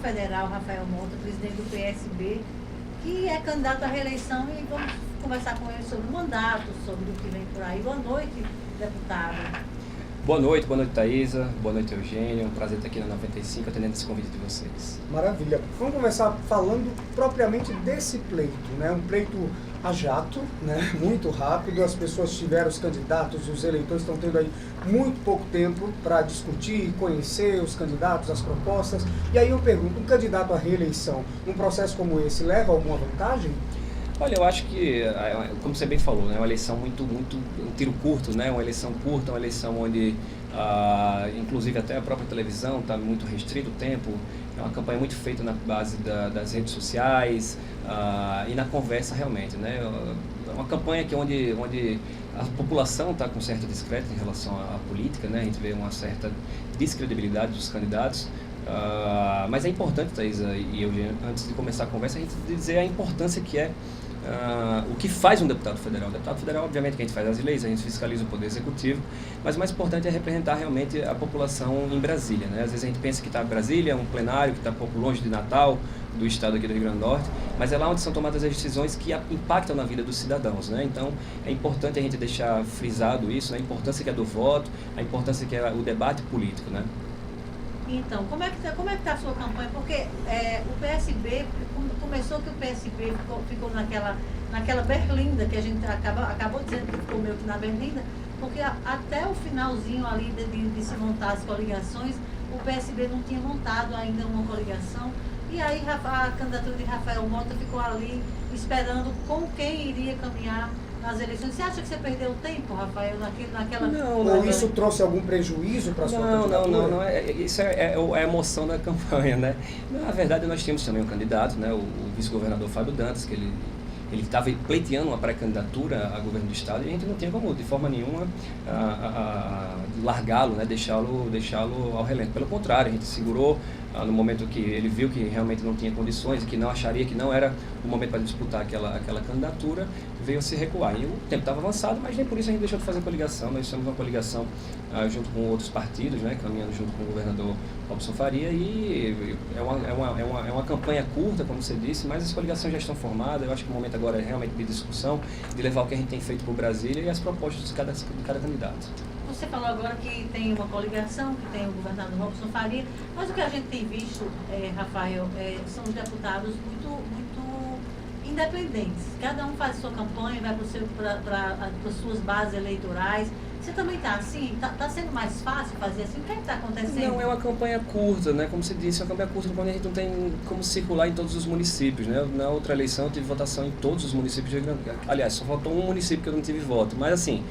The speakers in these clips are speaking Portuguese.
federal, Rafael Mota, presidente do PSB, que é candidato à reeleição, e vamos conversar com ele sobre o mandato, sobre o que vem por aí. Boa noite, deputado. Boa noite, Thaisa. Boa noite, Eugênio. Um prazer estar aqui na 95, atendendo esse convite de vocês. Maravilha. Vamos começar falando propriamente desse pleito, né? Um pleito a jato, né? Muito rápido. As pessoas tiveram, os candidatos, os eleitores estão tendo aí muito pouco tempo para discutir, conhecer os candidatos, as propostas. E aí eu pergunto, um candidato à reeleição, num processo como esse, leva alguma vantagem? Olha, eu acho que, como você bem falou, né, é uma eleição um tiro curto, né, uma eleição curta, uma eleição onde, inclusive até a própria televisão está muito restrito o tempo, é uma campanha muito feita na base das redes sociais e na conversa realmente, né, é uma campanha que onde a população está com certo descrédito em relação à política, né, a gente vê uma certa descredibilidade dos candidatos. Mas é importante, Thaisa e eu, antes de começar a conversa, a gente dizer a importância que é o que faz um deputado federal. O deputado federal, obviamente, que a gente faz as leis, a gente fiscaliza o poder executivo, mas o mais importante é representar realmente a população em Brasília, né? Às vezes a gente pensa que está em Brasília, um plenário que está um pouco longe de Natal, do estado aqui do Rio Grande do Norte, mas é lá onde são tomadas as decisões que impactam na vida dos cidadãos, né? Então é importante a gente deixar frisado isso, né? A importância que é do voto, a importância que é o debate político, né? Então, como é que está a sua campanha? Porque o PSB, começou que o PSB ficou naquela berlinda, que a gente acabou dizendo que ficou meio que na berlinda, porque até o finalzinho ali de se montar as coligações, o PSB não tinha montado ainda uma coligação, e aí a candidatura de Rafael Mota ficou ali esperando com quem iria caminhar nas eleições. Você acha que você perdeu tempo, Rafael, naquela... Ou isso trouxe algum prejuízo para a sua candidatura? Não. Isso é a emoção da campanha, né? Na verdade, nós tínhamos também um candidato, né? O vice-governador Fábio Dantas, que ele estava pleiteando uma pré-candidatura a governo do estado, e a gente não tinha como, de forma nenhuma, largá-lo, né? deixá-lo ao relento. Pelo contrário, a gente segurou no momento que ele viu que realmente não tinha condições e que não acharia que não era o momento para disputar aquela candidatura, veio a se recuar. E o tempo estava avançado, mas nem por isso a gente deixou de fazer coligação. Nós fizemos uma coligação junto com outros partidos, né, caminhando junto com o governador Robson Faria, e é uma campanha curta, como você disse, mas as coligações já estão formadas. Eu acho que o momento agora é realmente de discussão, de levar o que a gente tem feito para o Brasília e as propostas de cada candidato. Você falou agora que tem uma coligação, que tem o governador Robson Faria, mas o que a gente tem visto, Rafael, são os deputados muito independentes. Cada um faz a sua campanha, vai para as suas bases eleitorais. Você também está assim? Está sendo mais fácil fazer assim? O que está acontecendo? Não, é uma campanha curta, né? Como você disse, é uma campanha curta quando a gente não tem como circular em todos os municípios, né? Na outra eleição eu tive votação em todos os municípios de Rio Grande do Norte. Aliás, só faltou um município que eu não tive voto. Mas assim,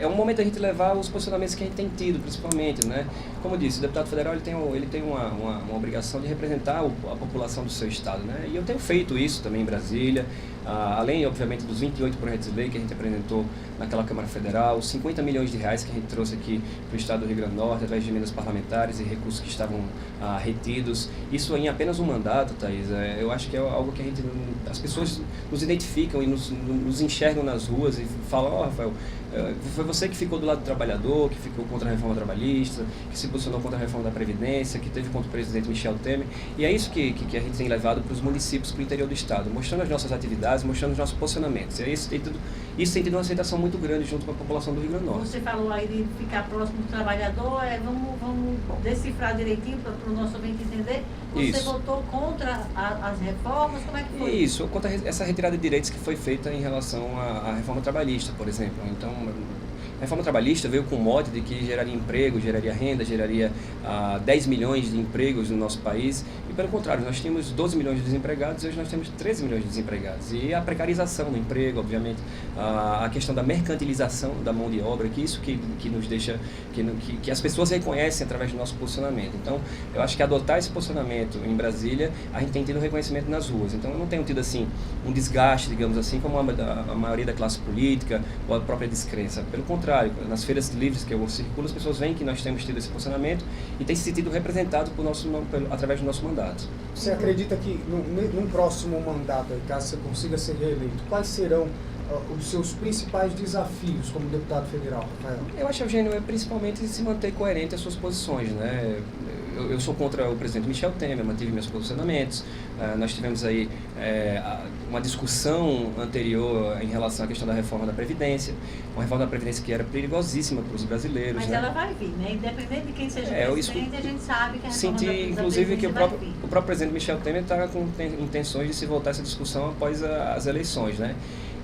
é um momento a gente levar os posicionamentos que a gente tem tido, principalmente, né? Como eu disse, o deputado federal ele tem uma obrigação de representar a população do seu estado, né? E eu tenho feito isso também em Brasília, além, obviamente, dos 28 projetos de lei que a gente apresentou naquela Câmara Federal, os 50 milhões de reais que a gente trouxe aqui para o estado do Rio Grande do Norte, através de emendas parlamentares e recursos que estavam retidos. Isso em apenas um mandato, Thaís, eu acho que é algo que as pessoas nos identificam e nos enxergam nas ruas e falam, Rafael, foi você que ficou do lado do trabalhador, que ficou contra a reforma trabalhista, que se posicionou contra a reforma da Previdência, que teve contra o presidente Michel Temer. E é isso que a gente tem levado para os municípios, para o interior do estado, mostrando as nossas atividades, mostrando os nossos posicionamentos. Isso tem tido uma aceitação muito grande junto com a população do Rio Grande do Norte. Você falou aí de ficar próximo do trabalhador, vamos decifrar direitinho para o nosso ouvinte entender. Você votou contra as reformas, como é que foi? Isso, contra essa retirada de direitos que foi feita em relação à reforma trabalhista, por exemplo. Então, a reforma trabalhista veio com o mote de que geraria emprego, geraria renda, geraria 10 milhões de empregos no nosso país. E pelo contrário, nós tínhamos 12 milhões de desempregados e hoje nós temos 13 milhões de desempregados. E a precarização do emprego, obviamente, a questão da mercantilização da mão de obra, que isso que nos deixa, que as pessoas reconhecem através do nosso posicionamento. Então, eu acho que adotar esse posicionamento em Brasília, a gente tem tido reconhecimento nas ruas. Então, eu não tenho tido assim um desgaste, digamos assim, como a maioria da classe política ou a própria descrença. Pelo contrário, nas feiras livres que eu circulo, as pessoas veem que nós temos tido esse posicionamento e tem se sentido representado através do nosso mandato. Você acredita que num próximo mandato, caso você consiga ser reeleito, quais serão os seus principais desafios como deputado federal, Rafael? Eu acho, Eugênio, principalmente se manter coerente às suas posições, né? Eu eu sou contra o presidente Michel Temer, mantive meus posicionamentos. Nós tivemos aí uma discussão anterior em relação à questão da reforma da Previdência, uma reforma da Previdência que era perigosíssima para os brasileiros. Mas né? ela vai vir, né? Independente de quem seja o presidente, a gente sabe que a reforma Senti, da inclusive, que o vai próprio presidente Michel Temer está com intenções de se voltar a essa discussão após as eleições, né?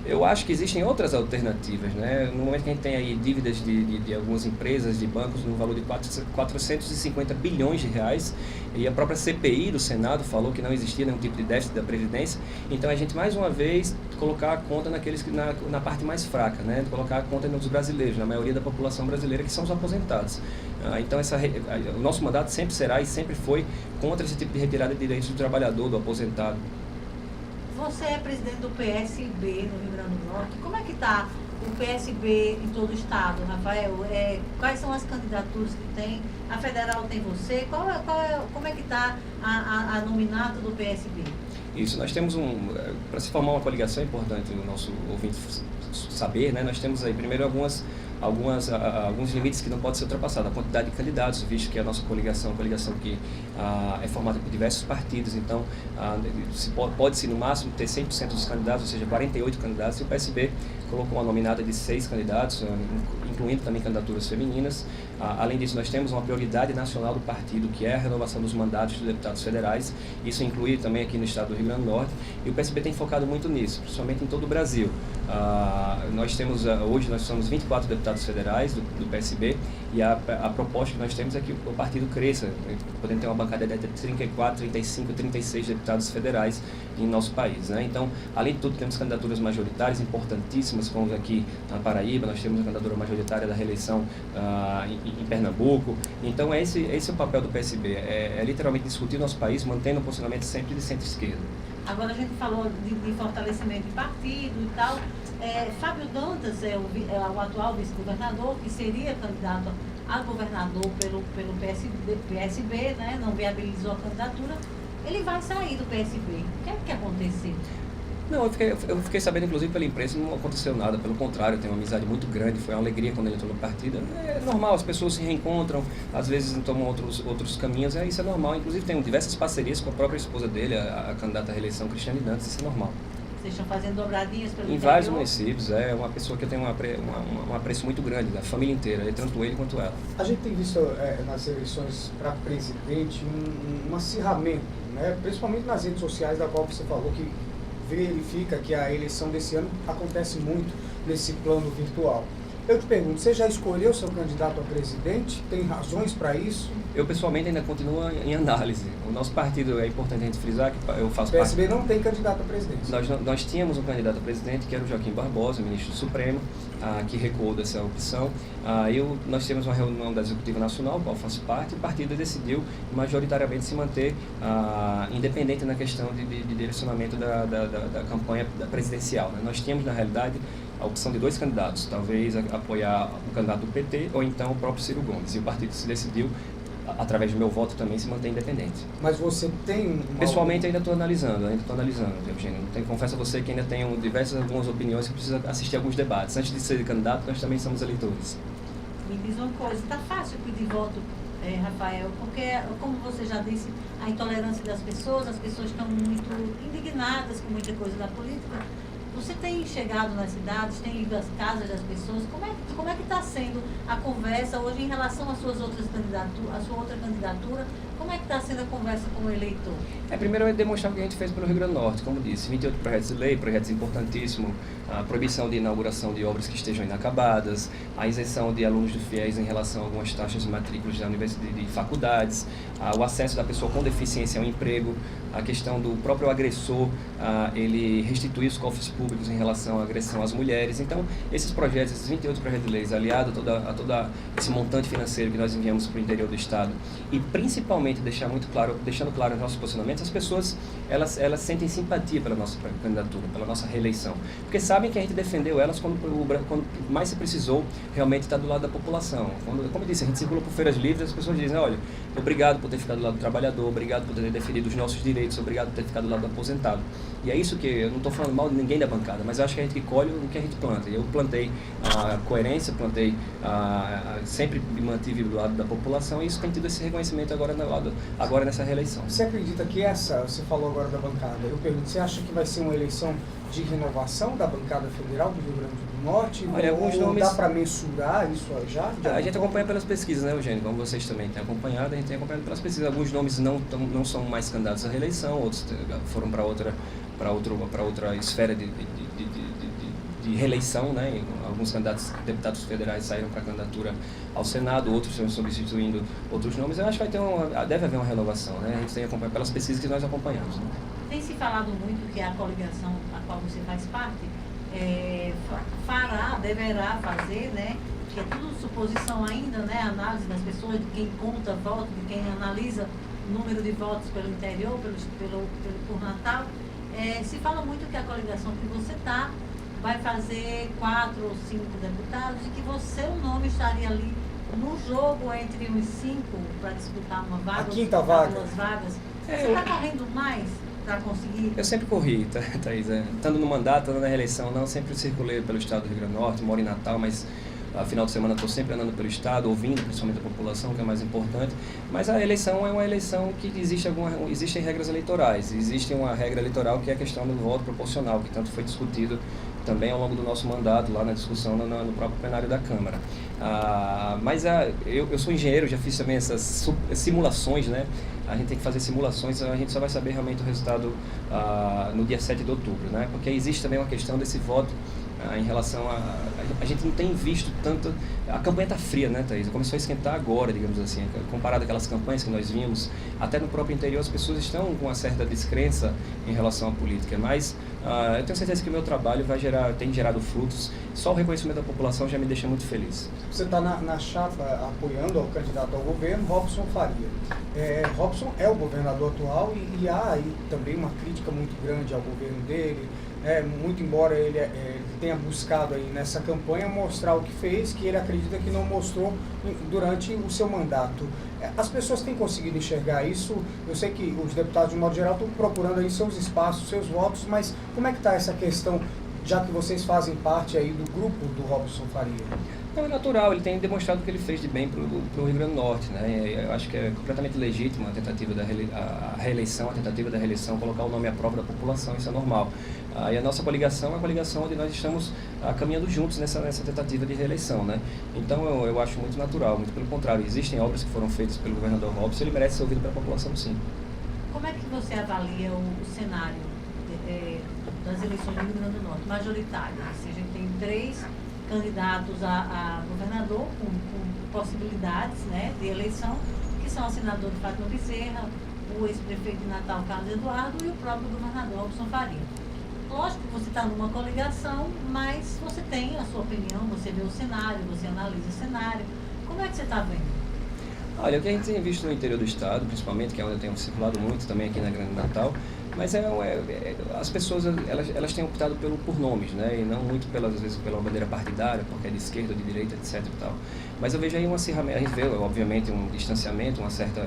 Eu acho que existem outras alternativas, né? No momento que a gente tem aí dívidas de algumas empresas, de bancos, no valor de 450 bilhões de reais, e a própria CPI do Senado falou que não existia nenhum tipo de déficit da Previdência, então a gente, mais uma vez, colocar a conta na parte mais fraca, né? Colocar a conta nos brasileiros, na maioria da população brasileira, que são os aposentados. Então, o nosso mandato sempre será e sempre foi contra esse tipo de retirada de direitos do trabalhador, do aposentado. Você é presidente do PSB no Rio Grande do Norte. Como é que está o PSB em todo o estado, Rafael? Quais são as candidaturas que tem? A federal tem você? Como é que está a nominata do PSB? Isso, nós temos para se formar uma coligação, é importante o nosso ouvinte saber, né? Nós temos aí primeiro alguns limites que não podem ser ultrapassados. A quantidade de candidatos, visto que a nossa coligação é uma coligação que é formada por diversos partidos, então pode-se no máximo ter 100% dos candidatos, ou seja, 48 candidatos, e o PSB colocou uma nominata de 6 candidatos, incluindo também candidaturas femininas. Além disso, nós temos uma prioridade nacional do partido, que é a renovação dos mandatos dos deputados federais. Isso inclui também aqui no estado do Rio Grande do Norte, e o PSB tem focado muito nisso, principalmente em todo o Brasil. Hoje nós somos 24 deputados federais do PSB, e a proposta que nós temos é que o partido cresça, podendo ter uma bancada de 34, 35, 36 deputados federais em nosso país, né? Então, além de tudo, temos candidaturas majoritárias importantíssimas, como aqui na Paraíba, nós temos a candidatura majoritária da reeleição em Pernambuco. Então, esse é o papel do PSB, é literalmente discutir o nosso país, mantendo um posicionamento sempre de centro-esquerda. Agora a gente falou de fortalecimento de partido e tal. Fábio Dantas é o atual vice-governador, que seria candidato a governador pelo PSB, né? Não viabilizou a candidatura. Ele vai sair do PSB. O que é que aconteceu? Não, eu fiquei sabendo, inclusive, pela imprensa, não aconteceu nada, pelo contrário, eu tenho uma amizade muito grande, foi uma alegria quando ele entrou no partido. É normal, as pessoas se reencontram, às vezes tomam outros caminhos, isso é normal. Inclusive, tem diversas parcerias com a própria esposa dele, a candidata à reeleição, Cristiane Dantas, isso é normal. Vocês estão fazendo dobradinhas pelo interior? Em vários municípios, é uma pessoa que eu tenho um apreço muito grande, da família inteira, tanto ele quanto ela. A gente tem visto nas eleições para presidente um acirramento, né? Principalmente nas redes sociais, da qual você falou que verifica que a eleição desse ano acontece muito nesse plano virtual. Eu te pergunto, você já escolheu seu candidato a presidente? Tem razões para isso? Eu, pessoalmente, ainda continuo em análise. O nosso partido, é importante a gente frisar que eu faço parte... O PSB não tem candidato a presidente. Nós tínhamos um candidato a presidente, que era o Joaquim Barbosa, ministro do Supremo, que recuou dessa opção. Nós tivemos uma reunião da Executiva Nacional, qual faço parte, e o partido decidiu majoritariamente se manter independente na questão de direcionamento da campanha presidencial, né? Nós tínhamos, na realidade, a opção de 2 candidatos, talvez apoiar o candidato do PT ou então o próprio Ciro Gomes. E o partido se decidiu, através do meu voto também, se manter independente. Mas você tem... Pessoalmente ainda estou analisando, Eugênio. Confesso a você que ainda tenho algumas opiniões que precisa assistir a alguns debates. Antes de ser candidato, nós também somos eleitores. Me diz uma coisa, está fácil pedir voto, Rafael, porque, como você já disse, a intolerância das pessoas, as pessoas estão muito indignadas com muita coisa da política. Você tem chegado nas cidades, tem ido às casas das pessoas, como é que está sendo a conversa hoje em relação às suas outras candidaturas, à sua outra candidatura? Como é que está sendo a conversa com o eleitor? Primeiro é demonstrar o que a gente fez pelo Rio Grande do Norte, como disse, 28 projetos de lei, projetos importantíssimos, a proibição de inauguração de obras que estejam inacabadas, a isenção de alunos do FIES em relação a algumas taxas de matrículas da universidade de faculdades, o acesso da pessoa com deficiência ao emprego, a questão do próprio agressor, ele restituir os cofres públicos em relação à agressão às mulheres. Então, esses projetos, esses 28 projetos de leis, aliado a todo esse montante financeiro que nós enviamos para o interior do Estado, e principalmente deixando claro os nossos posicionamentos, as pessoas elas sentem simpatia pela nossa candidatura, pela nossa reeleição, porque sabem que a gente defendeu elas quando mais se precisou realmente estar do lado da população. Como eu disse, a gente circula por feiras livres, as pessoas dizem, olha, obrigado por ter ficado do lado do trabalhador, obrigado por ter defendido os nossos direitos, obrigado por ter ficado do lado do aposentado. E é isso que, eu não estou falando mal de ninguém da bancada, mas eu acho que a gente colhe o que a gente planta. E eu plantei a coerência, sempre me mantive do lado da população, e isso tem tido esse reconhecimento agora continuado agora nessa reeleição. Você acredita que você falou agora da bancada, eu pergunto, você acha que vai ser uma eleição de renovação da bancada federal do Rio Grande do Norte? Olha, alguns nomes... dá para mensurar isso já? A gente acompanha pelas pesquisas, né, Eugênio? Como vocês também têm acompanhado, a gente tem acompanhado pelas pesquisas. Alguns nomes não são mais candidatos à reeleição, outros foram para outra esfera de reeleição, né? Alguns deputados federais saíram para a candidatura ao Senado, outros estão substituindo outros nomes. Eu acho que deve haver uma renovação, né? A gente tem acompanhado pelas pesquisas que nós acompanhamos. Né? Tem se falado muito que a coligação a qual você faz parte deverá fazer, né? Que é tudo suposição ainda, né? Análise das pessoas, de quem conta votos, de quem analisa o número de votos pelo interior, por Natal. Se fala muito que a coligação que você está vai fazer 4 ou 5 deputados e que o nome estaria ali no jogo entre os 5 para disputar uma vaga, a quinta vaga. 2 vagas. Você está correndo mais para conseguir? Eu sempre corri, Thaís. Estando no mandato, estando na reeleição, não, sempre circulei pelo estado do Rio Grande do Norte, moro em Natal, mas final de semana estou sempre andando pelo estado, ouvindo principalmente a população, que é mais importante. Mas a eleição é uma eleição que existem regras eleitorais. Existe uma regra eleitoral que é a questão do voto proporcional, que tanto foi discutido também ao longo do nosso mandato, lá na discussão no próprio plenário da Câmara. Eu sou engenheiro, já fiz também essas simulações, né? A gente tem que fazer simulações, a gente só vai saber realmente o resultado no dia 7 de outubro, né? Porque existe também uma questão desse voto em relação a gente não tem visto tanto, a campanha está fria, né, Thaís? Começou a esquentar agora, digamos assim, comparado àquelas campanhas que nós vimos, até no próprio interior as pessoas estão com uma certa descrença em relação à política, mas eu tenho certeza que o meu trabalho tem gerado frutos, só o reconhecimento da população já me deixa muito feliz. Você está na chapa apoiando o candidato ao governo, Robson Faria. Robson é o governador atual e há aí também uma crítica muito grande ao governo dele, muito embora ele tenha buscado aí nessa campanha mostrar o que fez, que ele acredita que não mostrou durante o seu mandato. As pessoas têm conseguido enxergar isso? Eu sei que os deputados, de modo geral, estão procurando aí seus espaços, seus votos, mas como é que está essa questão, já que vocês fazem parte aí do grupo do Robson Faria? Não, é natural, ele tem demonstrado o que ele fez de bem para o Rio Grande do Norte, né? Eu acho que é completamente legítimo a tentativa da reeleição, colocar o nome à prova da população, isso é normal. E a nossa coligação é uma coligação onde nós estamos caminhando juntos nessa tentativa de reeleição, né? Então eu acho muito natural, muito pelo contrário, existem obras que foram feitas pelo governador Robson, ele merece ser ouvido pela população, sim. Como é que você avalia o cenário das eleições do Rio Grande do Norte, majoritárias? A gente tem 3 candidatos a governador com possibilidades, né, de eleição, que são o senador Fátima Bezerra, o ex-prefeito de Natal, Carlos Eduardo, e o próprio governador Robson Faria. Lógico que você está numa coligação, mas você tem a sua opinião, você vê o cenário, você analisa o cenário. Como é que você está vendo? Olha, o que a gente tem visto no interior do estado, principalmente, que é onde eu tenho circulado muito, também aqui na Grande Natal, mas as pessoas elas têm optado por nomes, né? E não muito às vezes pela bandeira partidária, porque é de esquerda, de direita, etc. E tal. Mas eu vejo aí um acirramento, a gente vê obviamente um distanciamento, uma certa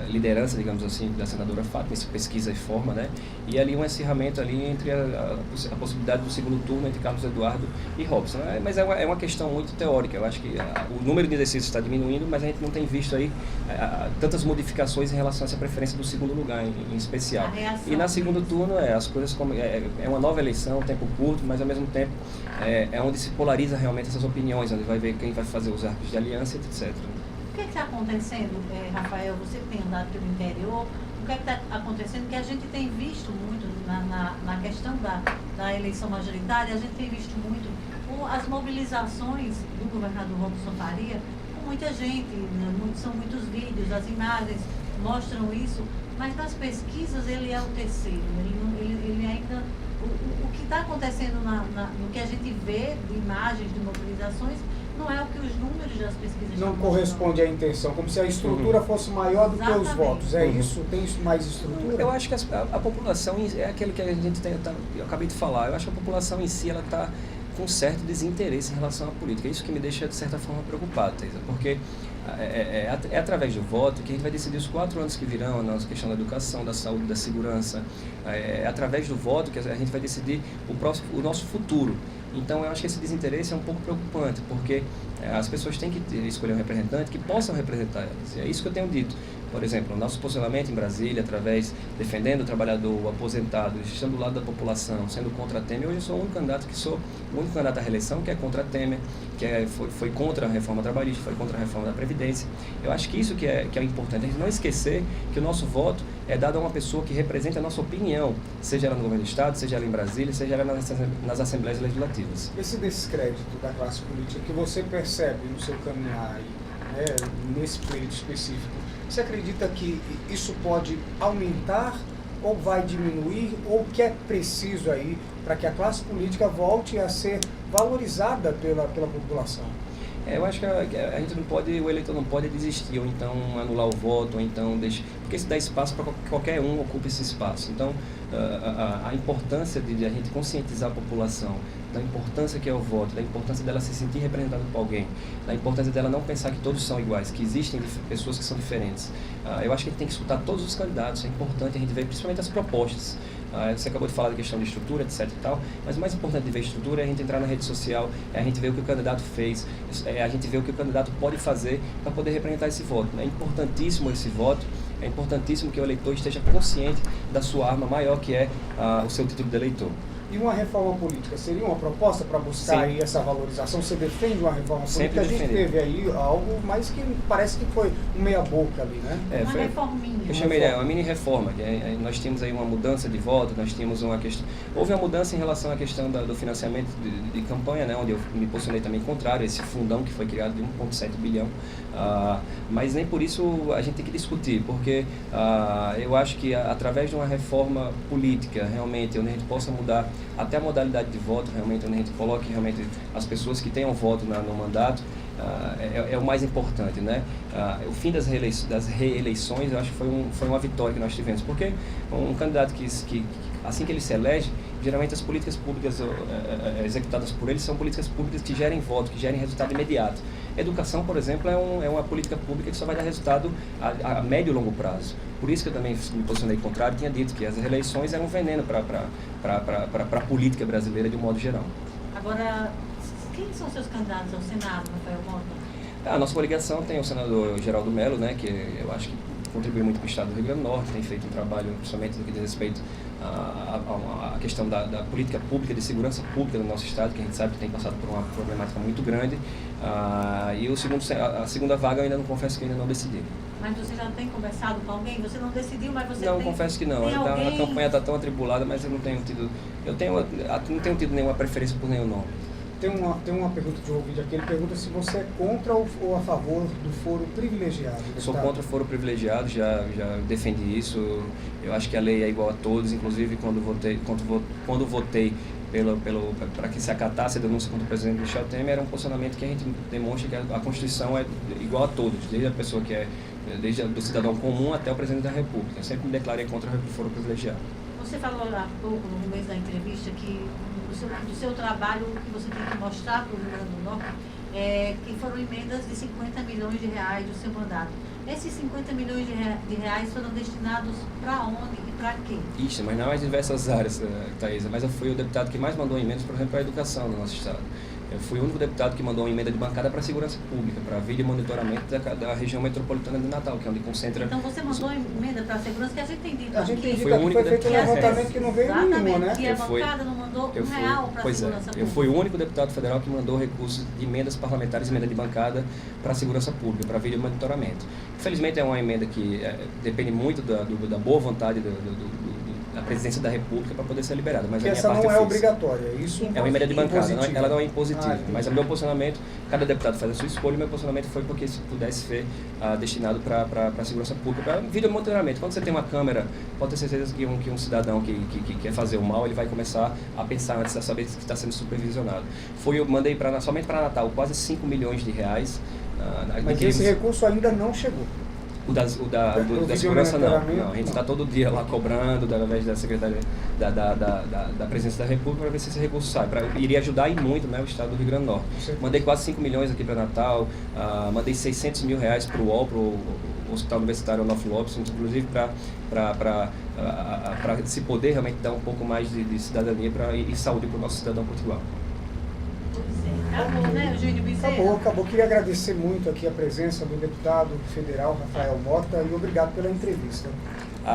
liderança, digamos assim, da senadora Fátima, isso pesquisa e forma, né? E ali um acirramento ali entre a possibilidade do segundo turno entre Carlos Eduardo e Robson. Mas é uma questão muito teórica, eu acho que o número de exercícios está diminuindo, mas a gente não tem visto aí tantas modificações em relação a essa preferência do segundo lugar em especial. E na segundo turno as coisas é uma nova eleição, um tempo curto, mas ao mesmo tempo é onde se polariza realmente essas opiniões, onde vai ver quem vai fazer os arcos de aliança, etc. O que está acontecendo, Rafael, você que tem andado pelo interior, o que está acontecendo que a gente tem visto muito na questão da eleição majoritária, a gente tem visto muito as mobilizações do governador Robson Faria com muita gente, né? São muitos vídeos, as imagens mostram isso, mas nas pesquisas ele é o terceiro, ele ainda... O que está acontecendo no que a gente vê de imagens, de mobilizações, não é o que os números das pesquisas não estão corresponde à intenção, como se a estrutura fosse maior do que os votos. É isso? Tem mais estrutura? Eu acho que a população é aquilo que a gente eu acabei de falar. Eu acho que a população em si ela está com certo desinteresse em relação à política. É isso que me deixa, de certa forma, preocupado, Thaisa, porque é através do voto que a gente vai decidir os 4 anos que virão, a nossa questão da educação, da saúde, da segurança. É através do voto que a gente vai decidir o nosso futuro. Então eu acho que esse desinteresse é um pouco preocupante, porque as pessoas têm que escolher um representante que possam representar elas. E é isso que eu tenho dito. Por exemplo, o nosso posicionamento em Brasília, defendendo o trabalhador, o aposentado, estando do lado da população, sendo contra a Temer. Hoje eu sou o único candidato à reeleição que é contra a Temer, foi contra a reforma trabalhista, foi contra a reforma da Previdência. Eu acho que isso que é importante, a gente não esquecer que o nosso voto é dado a uma pessoa que representa a nossa opinião, seja ela no governo do Estado, seja ela em Brasília, seja ela nas Assembleias Legislativas. Esse descrédito da classe política que você percebe no seu caminhar aí, né, nesse pleito específico, você acredita que isso pode aumentar ou vai diminuir, ou o que é preciso aí para que a classe política volte a ser valorizada pela população? Eu acho que a gente não pode, o eleitor não pode desistir, ou então anular o voto, ou então deixar, porque se dá espaço para qualquer um ocupe esse espaço. Então, a importância de a gente conscientizar a população da importância que é o voto, da importância dela se sentir representada por alguém, da importância dela não pensar que todos são iguais, que existem pessoas que são diferentes. Eu acho que a gente tem que escutar todos os candidatos, é importante a gente ver principalmente as propostas. Você acabou de falar da questão de estrutura, etc e tal, mas o mais importante de ver estrutura é a gente entrar na rede social, é a gente ver o que o candidato fez, é a gente ver o que o candidato pode fazer para poder representar esse voto. É importantíssimo esse voto, é importantíssimo que o eleitor esteja consciente da sua arma maior, que é o seu título de eleitor. E uma reforma política seria uma proposta para buscar aí essa valorização? Você defende uma reforma política? A gente teve aí algo, mas que parece que foi um meia-boca ali, né? Uma reforminha. Eu chamei uma mini-reforma. Nós tínhamos aí uma mudança de voto, nós tínhamos uma questão... Houve uma mudança em relação à questão do financiamento de campanha, né, onde eu me posicionei também contrário a esse fundão que foi criado de 1,7 bilhão. Mas nem por isso a gente tem que discutir, porque eu acho que através de uma reforma política, realmente, onde a gente possa mudar até a modalidade de voto, realmente, onde a gente coloque realmente as pessoas que tenham voto no mandato, é o mais importante, né? O fim das reeleições, eu acho que foi uma vitória que nós tivemos, porque um candidato que assim que ele se elege, geralmente as políticas públicas executadas por ele são políticas públicas que gerem voto, que gerem resultado imediato. Educação, por exemplo, é uma política pública que só vai dar resultado a médio e longo prazo. Por isso que eu também me posicionei contrário, tinha dito que as reeleições eram um veneno para a política brasileira de um modo geral. Agora, quem são seus candidatos ao Senado, Rafael Mota? A nossa coligação tem o senador Geraldo Mello, né, que eu acho que contribui muito para o estado do Rio Grande do Norte, tem feito um trabalho, principalmente no que diz respeito à questão da política pública, de segurança pública do nosso estado, que a gente sabe que tem passado por uma problemática muito grande. E a segunda vaga eu ainda não, confesso que ainda não decidi. Mas você já tem conversado com alguém? Você não decidiu, mas você não, confesso que não. A campanha está tão atribulada, mas eu não tenho tido nenhuma preferência por nenhum nome. Tem uma pergunta de um ouvinte aqui, ele pergunta se você é contra ou a favor do foro privilegiado. Sou contra o foro privilegiado, já defendi isso. Eu acho que a lei é igual a todos, inclusive quando votei para que se acatasse a denúncia contra o presidente Michel Temer, era um posicionamento que a gente demonstra que a Constituição é igual a todos, desde a pessoa que desde o cidadão comum até o presidente da República. Eu sempre me declarei contra o foro privilegiado. Você falou há pouco, no começo da entrevista, que do seu trabalho, que você tem que mostrar para o Rio Grande do Norte, que foram emendas de 50 milhões de reais do seu mandato. Esses 50 milhões de reais foram destinados para onde e para quê? Isso, mas não é diversas áreas, Thaisa, mas eu fui o deputado que mais mandou emendas, por exemplo, para a educação no nosso estado. Eu fui o único deputado que mandou uma emenda de bancada para a segurança pública, para vídeo monitoramento da região metropolitana de Natal, que é onde concentra... Então você mandou emenda para a segurança, que a gente tem dito. A gente tem dito que foi feito um levantamento que não veio nenhum, né? Que a bancada não mandou R$1 para a segurança pública. Eu fui o único deputado federal que mandou recursos de emendas parlamentares, emenda de bancada para a segurança pública, para vídeo monitoramento. Infelizmente é uma emenda que depende muito da boa vontade da presidência da República para poder ser liberada. Mas essa não é obrigatória, isso é uma emenda de bancada, ela não é impositiva. Mas o meu posicionamento, cada deputado faz a sua escolha, o meu posicionamento foi porque se pudesse ser destinado para a segurança pública, para vídeo monitoramento. Quando você tem uma câmera, pode ter certeza que um cidadão que quer fazer o mal, ele vai começar a pensar antes de saber que está sendo supervisionado. Eu mandei somente para Natal quase 5 milhões de reais. Mas esse recurso ainda não chegou. O da segurança não. A gente está todo dia lá cobrando, através da Secretaria da Presidência da República, para ver se esse recurso sai. Iria ajudar e muito, né, o estado do Rio Grande do Norte. Mandei quase 5 milhões aqui para Natal, mandei 600 mil reais para o UOL, para o Hospital Universitário Onofre Lopes, inclusive para se poder realmente dar um pouco mais de cidadania e saúde para o nosso cidadão potiguar. Acabou, né, Eugênio Bezerra? Acabou. Queria agradecer muito aqui a presença do deputado federal Rafael Mota e obrigado pela entrevista.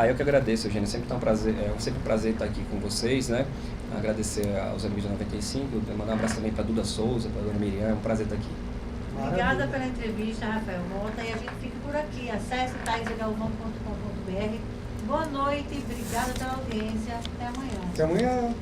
Eu que agradeço, Eugênio. Sempre um prazer estar aqui com vocês, né? Agradecer aos amigos da 95, mandar um abraço também para Duda Souza, para a dona Miriam, é um prazer estar aqui. Obrigada pela entrevista, Rafael Mota, e a gente fica por aqui. Acesse thaisagalvão.com.br. Boa noite, obrigada pela audiência. Até amanhã. Até amanhã.